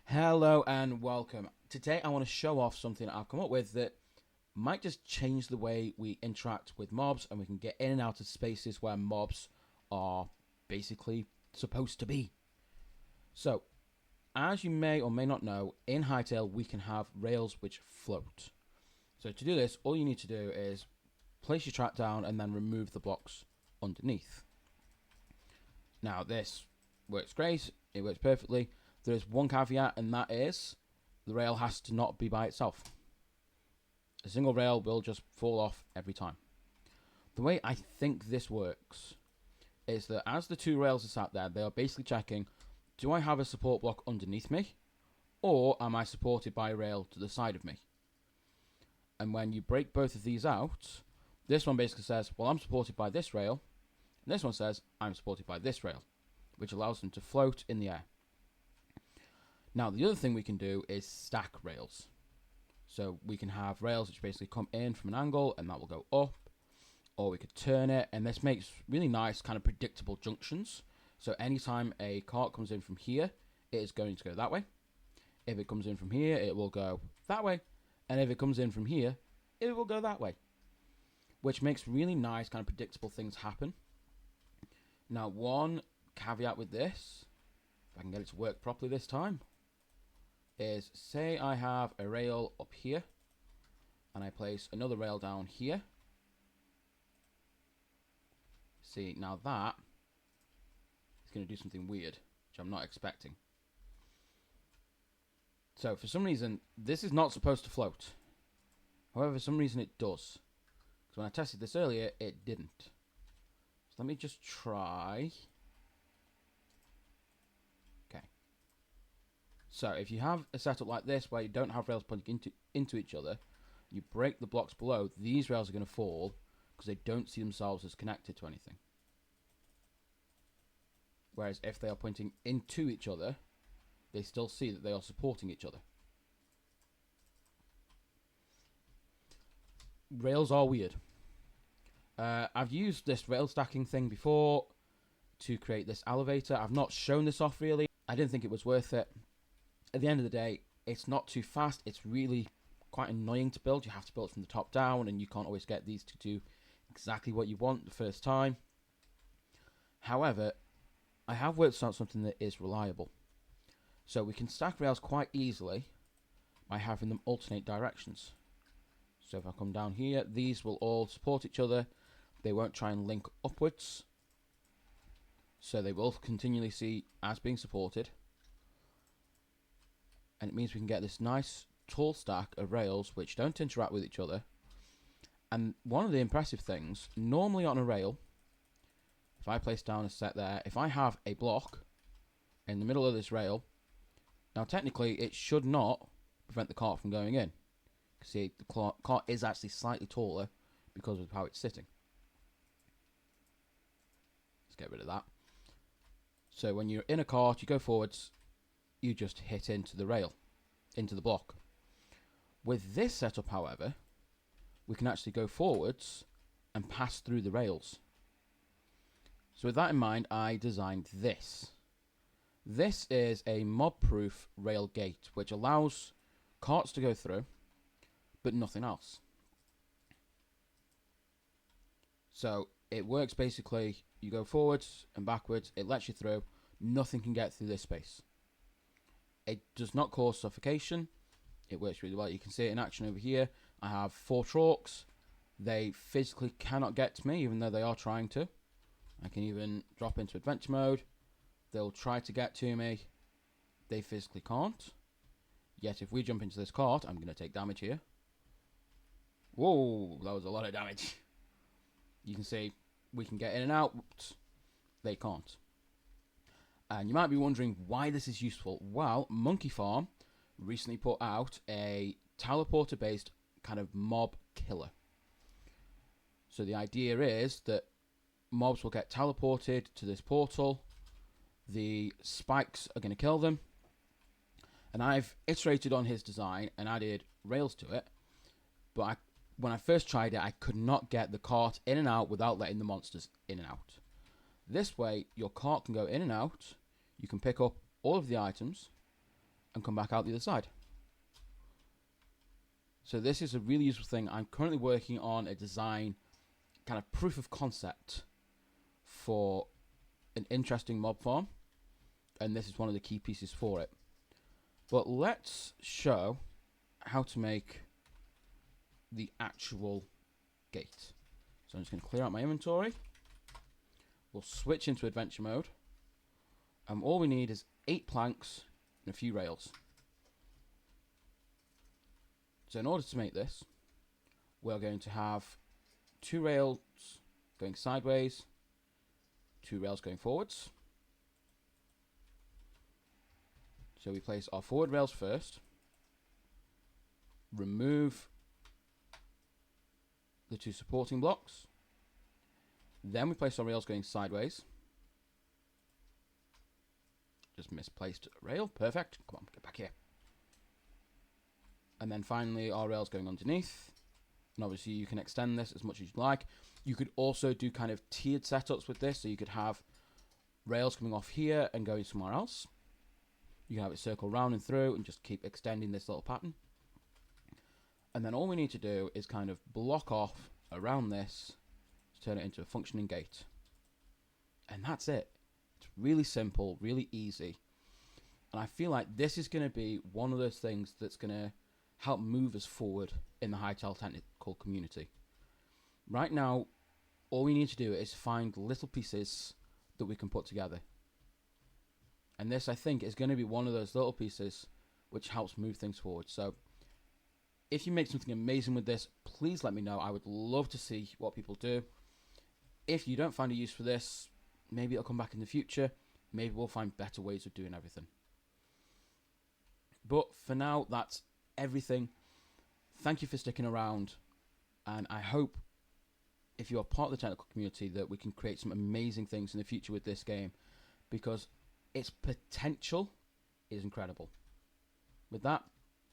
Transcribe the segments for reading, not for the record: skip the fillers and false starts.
Hello and welcome. Today I want to show off something I've come up with that might just change the way we interact with mobs and we can get in and out of spaces where mobs are basically supposed to be. So, as you may or may not know, in Hytale we can have rails which float. So to do this, all you need to do is place your trap down and then remove the blocks underneath. Now this works great, it works perfectly. There is one caveat, and that is the rail has to not be by itself. A single rail will just fall off every time. The way I think this works is that as the two rails are sat there, they are basically checking, do I have a support block underneath me, or am I supported by a rail to the side of me? And when you break both of these out, this one basically says, well, I'm supported by this rail, and this one says, I'm supported by this rail, which allows them to float in the air. Now, the other thing we can do is stack rails. So we can have rails which basically come in from an angle and that will go up, or we could turn it, and this makes really nice kind of predictable junctions. So anytime a cart comes in from here, it is going to go that way. If it comes in from here, it will go that way. And if it comes in from here, it will go that way. Which makes really nice kind of predictable things happen. Now, one caveat with this, if I can get it to work properly this time, is say I have a rail up here and I place another rail down here. See, now that is going to do something weird, which I'm not expecting. So for some reason, this is not supposed to float. However, for some reason it does. Because when I tested this earlier, it didn't. So let me just try. So if you have a setup like this where you don't have rails pointing into each other, you break the blocks below, these rails are going to fall because they don't see themselves as connected to anything. Whereas if they are pointing into each other, they still see that they are supporting each other. Rails are weird. I've used this rail stacking thing before to create this elevator. I've not shown this off really. I didn't think it was worth it. At the end of the day, it's not too fast. It's really quite annoying to build. You have to build from the top down, and you can't always get these to do exactly what you want the first time. However, I have worked out something that is reliable. So we can stack rails quite easily by having them alternate directions. So if I come down here, these will all support each other. They won't try and link upwards. So they will continually see as being supported. And it means we can get this nice tall stack of rails which don't interact with each other. And one of the impressive things, normally on a rail, if I place down a set there, if I have a block in the middle of this rail, now technically it should not prevent the cart from going in. See, the cart is actually slightly taller because of how it's sitting. Let's get rid of that. So when you're in a cart, you go forwards, you just hit into the rail, into the block. With this setup, however, we can actually go forwards and pass through the rails. So with that in mind, I designed this. This is a mob-proof rail gate, which allows carts to go through, but nothing else. So it works basically, you go forwards and backwards, it lets you through, nothing can get through this space. It does not cause suffocation. It works really well. You can see it in action over here. I have 4 trorks. They physically cannot get to me, even though they are trying to. I can even drop into adventure mode. They'll try to get to me. They physically can't. Yet if we jump into this cart, I'm going to take damage here. Whoa, that was a lot of damage. You can see we can get in and out. They can't. And you might be wondering why this is useful. Well, Monkey Farm recently put out a teleporter based kind of mob killer. So the idea is that mobs will get teleported to this portal. The spikes are going to kill them. And I've iterated on his design and added rails to it. But when I first tried it, I could not get the cart in and out without letting the monsters in and out. This way, your cart can go in and out. You can pick up all of the items, and come back out the other side. So this is a really useful thing. I'm currently working on a design, kind of proof of concept for an interesting mob farm, and this is one of the key pieces for it. But let's show how to make the actual gate. So I'm just going to clear out my inventory. We'll switch into adventure mode, and all we need is 8 planks and a few rails. So in order to make this, we're going to have 2 rails going sideways, 2 rails going forwards. So we place our forward rails first, remove the 2 supporting blocks, then we place our rails going sideways. Just misplaced a rail, perfect. Come on, get back here. And then finally our rails going underneath. And obviously you can extend this as much as you'd like. You could also do kind of tiered setups with this, so you could have rails coming off here and going somewhere else. You can have it circle round and through and just keep extending this little pattern. And then all we need to do is kind of block off around this to turn it into a functioning gate. And that's it. It's really simple, really easy. And I feel like this is going to be one of those things that's going to help move us forward in the Hytale technical community. Right now, all we need to do is find little pieces that we can put together. And this, I think, is going to be one of those little pieces which helps move things forward. So if you make something amazing with this, please let me know. I would love to see what people do. If you don't find a use for this, maybe it'll come back in the future. Maybe we'll find better ways of doing everything. But for now, that's everything. Thank you for sticking around. And I hope, if you're part of the technical community, that we can create some amazing things in the future with this game, because its potential is incredible. With that,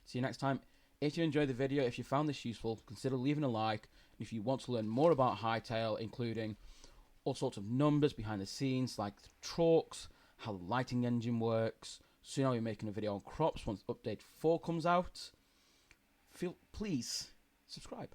see you next time. If you enjoyed the video, if you found this useful, consider leaving a like. And if you want to learn more about Hytale, including all sorts of numbers behind the scenes, like the trucks, how the lighting engine works. Soon I'll be making a video on crops once update 4 comes out. Please subscribe.